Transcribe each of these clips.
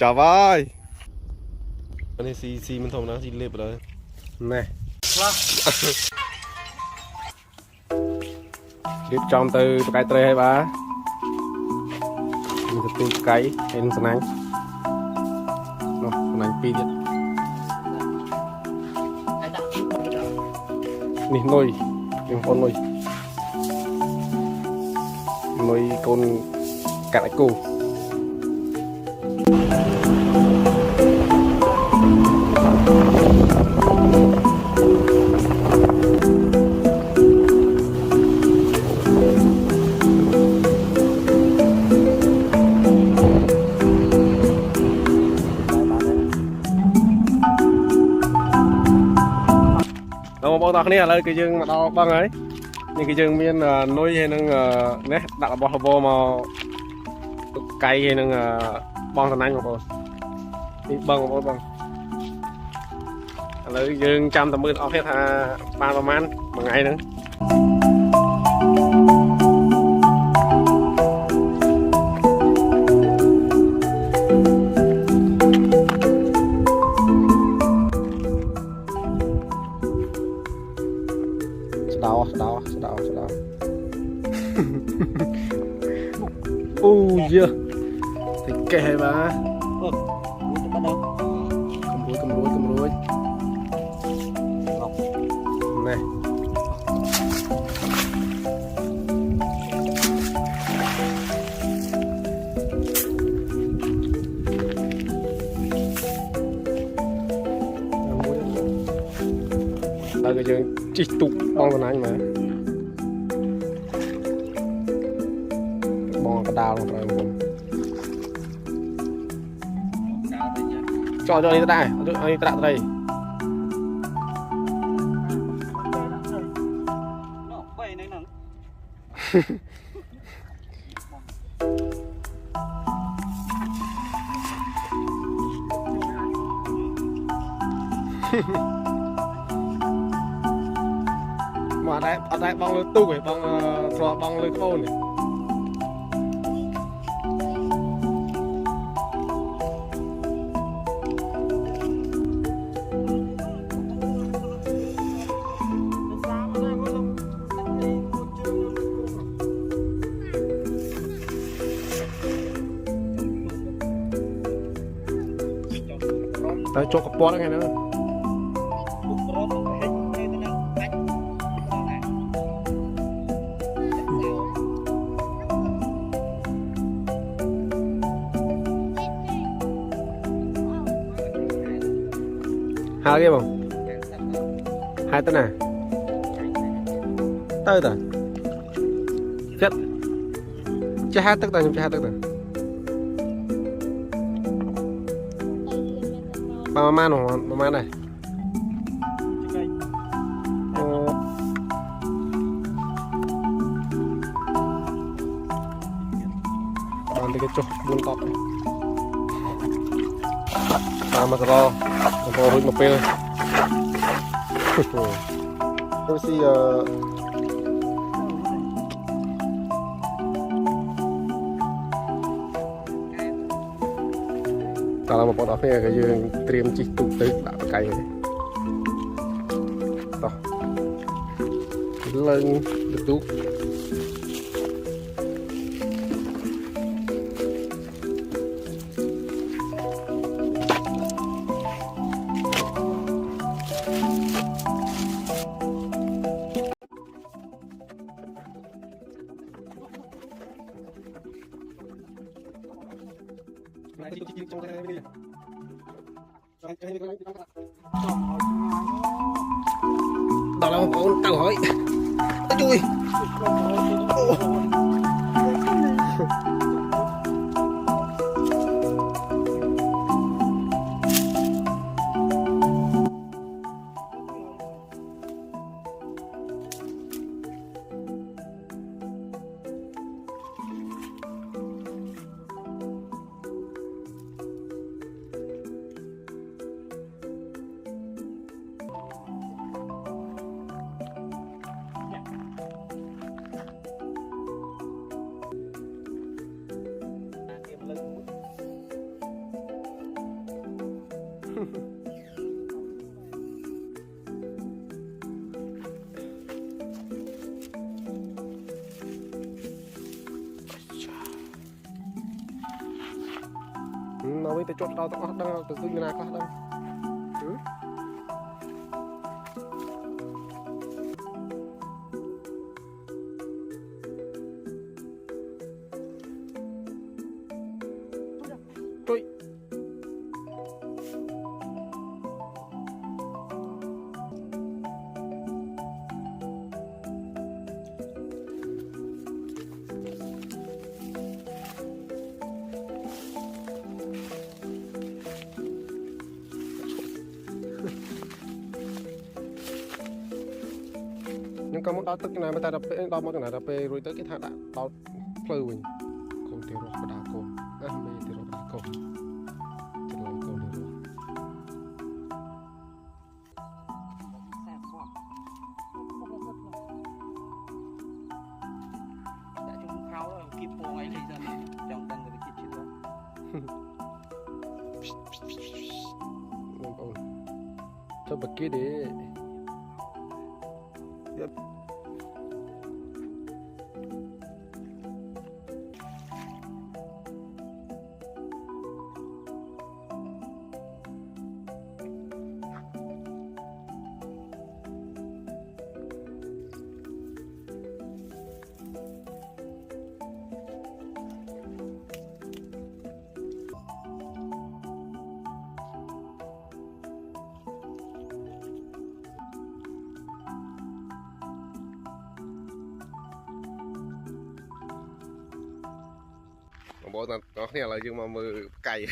chào vai này xì mình thòng nó xì lệp rồi nè điệp trong từ cái tre hay ba mình từ cái em sân anh sân anh pi nè nuôi em con nuôi con cả lại cô đâu bao tao này là cái dương mà tao băng ấy nhưng cái dương miên nuôi hay nâng nè đặt bao vô mà cây hay nâng băng thằng anh mà cô đi băng lấy dương 180 off hết ha baประมาณmột ngày nữa đau yeah thì kệ mà cầm ruồi này đây cái chuyện chỉ tục bong con anh mà bong cái đào rồi cho đi đây anh ta đây mà ở đây bong lưới tu này bong lưới khô này tới chỗ cặp bó đó nghe nữa hai cái không hai tên à tới rồi chết chưa hai tức rồi chưa hai tức rồi ba ma nó ba ma này còn cái chỗ buôn tọt ba ma cờ có hơi một pê tôi xí kalau mau potong ya kayak yang trim cituk tới tak pakai ini toh lên betul đó là một con tàu hỏi chui nó mới tới chốt đau tao đang từ từ như nào có đang Trôi nhưng có muốn đau tức này mà ta đập đau một cái này đập rồi tới cái thằng đã đau phơi mình không tiêu rồi đau cô mày tiêu rồi đau cô tiêu rồi cô tiêu rồi Sẹp quá. Không có sức đâu. Đã chung khao rồi, kịp bộ ấy lấy dần trong tầng người kịp chưa? Không ổn cho bật kia để bộ là có này là nhưng mà mưa cày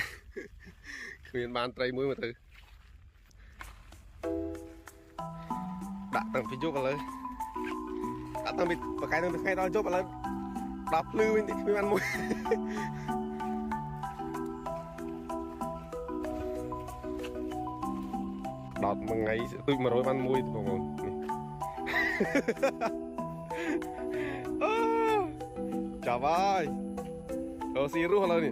miền ban tây muối mà thứ đã tăng phi chốt vào lên đã tăng bị và cái tăng bị ngay đó chốt vào lên đập lư bên thì miền ban muối đọt một ngày tôi mà rồi ban muối thì còn chào bye xì ruh lah ni.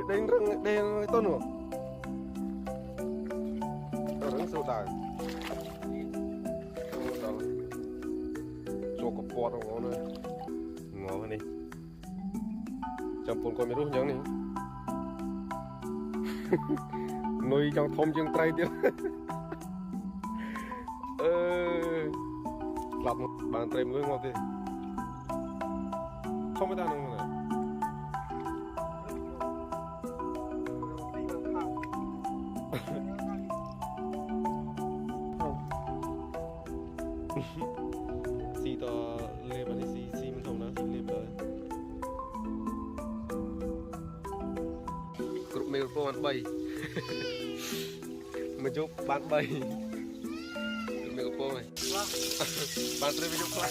Đen rừng đen tôn hả? Rừng sâu đài. Cho cọp bọt không nữa. Ngó này trong phun con mới rút nhớ này nuôi trong thôm chân trai tiếp lọc một bàn trai mới ngon thế không biết ta đâu này xì to lê bạn xì mình không nói xì lê tới group mail của bạn bay mình chụp bạn bay mail của này bạn trai mình chụp lại